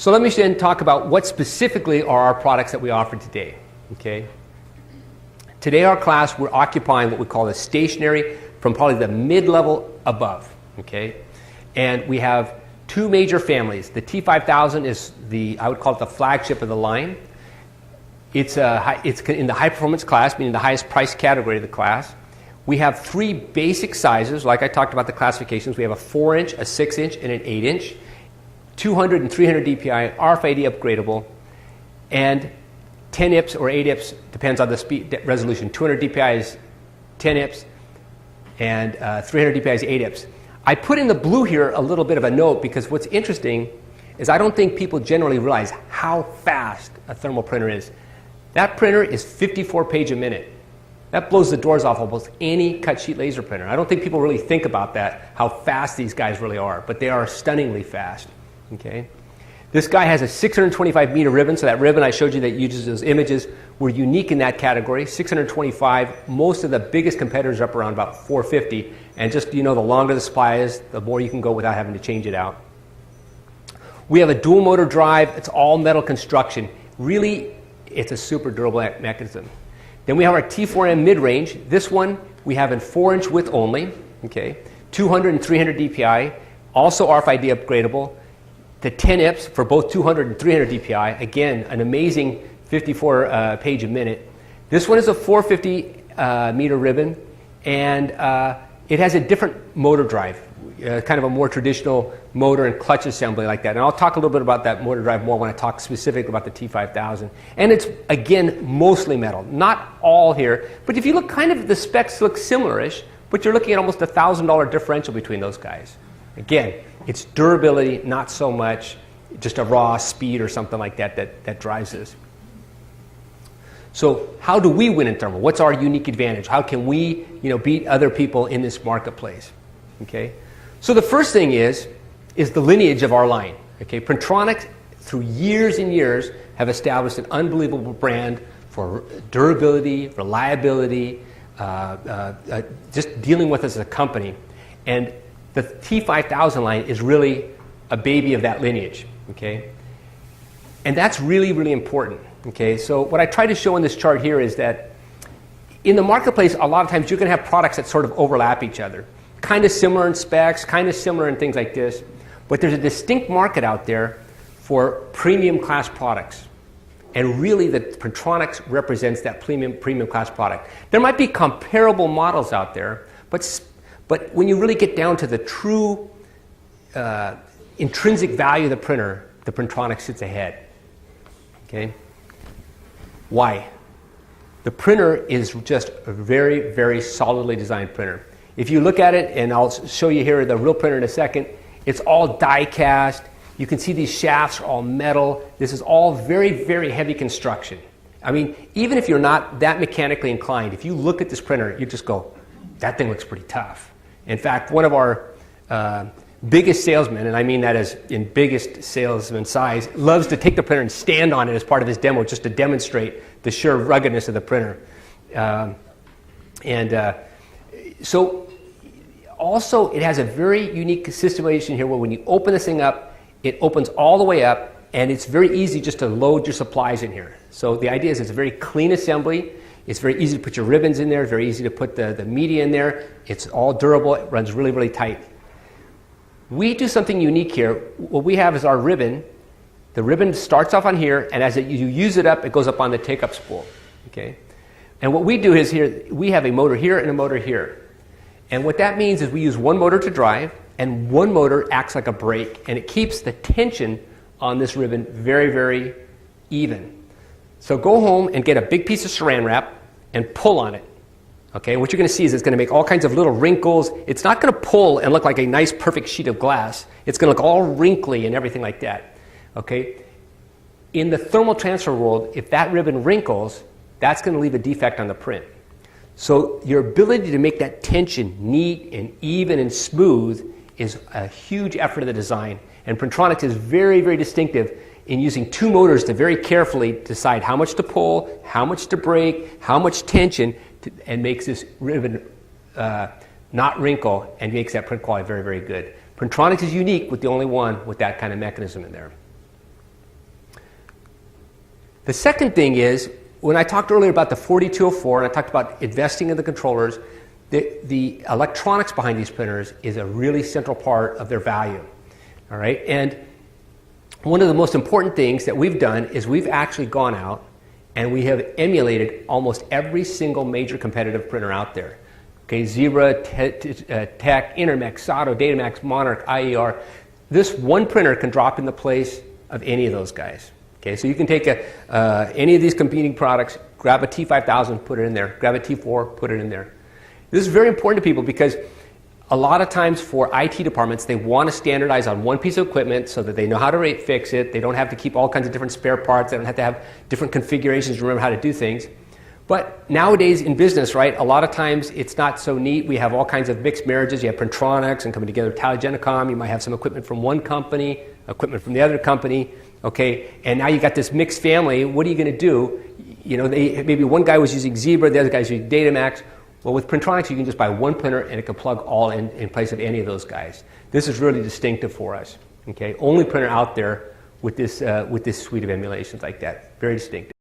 So let me then talk about what specifically are our products that we offer today. Okay? Today our class, we're occupying what we call the stationary from probably the mid-level above. Okay? And we have two major families. The T5000 is I would call it the flagship of the line. It's in the high performance class, meaning the highest price category of the class. We have three basic sizes, like I talked about the classifications. We have a 4-inch, a 6-inch, and an 8-inch. 200 and 300 DPI, RFID upgradable, and 10 IPS or 8 IPS, depends on the speed resolution. 200 DPI is 10 IPS, and 300 DPI is 8 IPS. I put in the blue here a little bit of a note because what's interesting is I don't think people generally realize how fast a thermal printer is. That printer is 54 pages a minute. That blows the doors off almost any cut sheet laser printer. I don't think people really think about that, how fast these guys really are, but they are stunningly fast. Okay. This guy has a 625 meter ribbon, so that ribbon I showed you that uses those images, we're unique in that category, 625. Most of the biggest competitors are up around about 450, and just, the longer the supply is, the more you can go without having to change it out. We have a dual motor drive. It's all metal construction. Really, it's a super durable mechanism. Then we have our T4M mid-range. This one we have in 4-inch width only, okay, 200 and 300 DPI, also RFID upgradable. The 10 IPS for both 200 and 300 DPI, again, an amazing 54 page a minute. This one is a 450 meter ribbon, and it has a different motor drive, kind of a more traditional motor and clutch assembly like that. And I'll talk a little bit about that motor drive more when I talk specifically about the T5000. And it's, again, mostly metal. Not all here, but if you look the specs look similar-ish, but you're looking at almost a $1,000 differential between those guys. Again, it's durability, not so much just a raw speed or something like that drives this. So how do we win in thermal? What's our unique advantage? How can we beat other people in this marketplace? Okay? So the first thing is the lineage of our line. Okay? Printronix, through years and years, have established an unbelievable brand for durability, reliability, just dealing with us as a company. And the T5000 line is really a baby of that lineage, okay? And that's really, really important, okay? So what I try to show in this chart here is that in the marketplace, a lot of times you're going to have products that sort of overlap each other. Kind of similar in specs, kind of similar in things like this. But there's a distinct market out there for premium class products. And really, the Printronix represents that premium class product. There might be comparable models out there, but when you really get down to the true intrinsic value of the printer, the Printronix sits ahead. Okay? Why? The printer is just a very, very solidly designed printer. If you look at it, and I'll show you here the real printer in a second, it's all die cast. You can see these shafts are all metal. This is all very, very heavy construction. I mean, even if you're not that mechanically inclined, if you look at this printer, you just go, that thing looks pretty tough. In fact, one of our biggest salesmen, and I mean that as in biggest salesman size, loves to take the printer and stand on it as part of his demo just to demonstrate the sheer ruggedness of the printer. So also it has a very unique situation here where when you open this thing up, it opens all the way up, and it's very easy just to load your supplies in here. So the idea is it's a very clean assembly. It's very easy to put your ribbons in there, very easy to put the media in there. It's all durable, it runs really, really tight. We do something unique here. What we have is our ribbon. The ribbon starts off on here, and as you use it up, it goes up on the take-up spool. Okay? And what we do is here, we have a motor here and a motor here. And what that means is we use one motor to drive, and one motor acts like a brake, and it keeps the tension on this ribbon very, very even. So go home and get a big piece of saran wrap and pull on it. Okay, and what you're going to see is it's going to make all kinds of little wrinkles. It's not going to pull and look like a nice, perfect sheet of glass. It's going to look all wrinkly and everything like that. Okay, in the thermal transfer world, if that ribbon wrinkles, that's going to leave a defect on the print. So your ability to make that tension neat and even and smooth is a huge effort of the design. And Printronix is very, very distinctive in using two motors to very carefully decide how much to pull, how much to brake, how much tension, and makes this ribbon not wrinkle and makes that print quality very, very good. Printronix is unique with the only one with that kind of mechanism in there. The second thing is, when I talked earlier about the 4204 and I talked about investing in the controllers, the electronics behind these printers is a really central part of their value. All right, and one of the most important things that we've done is we've actually gone out and we have emulated almost every single major competitive printer out there. Okay, Zebra, Tech, Intermex, Sato, Datamax, Monarch, IER. This one printer can drop in the place of any of those guys. Okay, so you can take any of these competing products, grab a T5000, put it in there. Grab a T4, put it in there. This is very important to people because a lot of times for IT departments, they want to standardize on one piece of equipment so that they know how to rate fix it. They don't have to keep all kinds of different spare parts. They don't have to have different configurations to remember how to do things. But nowadays in business, right, a lot of times it's not so neat. We have all kinds of mixed marriages. You have Printronix and coming together with Taligenicom. You might have some equipment from one company, equipment from the other company. Okay, and now you got this mixed family. What are you going to do? You know, maybe one guy was using Zebra, the other guy's using Datamax. Well, with Printronix, you can just buy one printer and it can plug all in place of any of those guys. This is really distinctive for us. Okay, only printer out there with this suite of emulations like that. Very distinctive.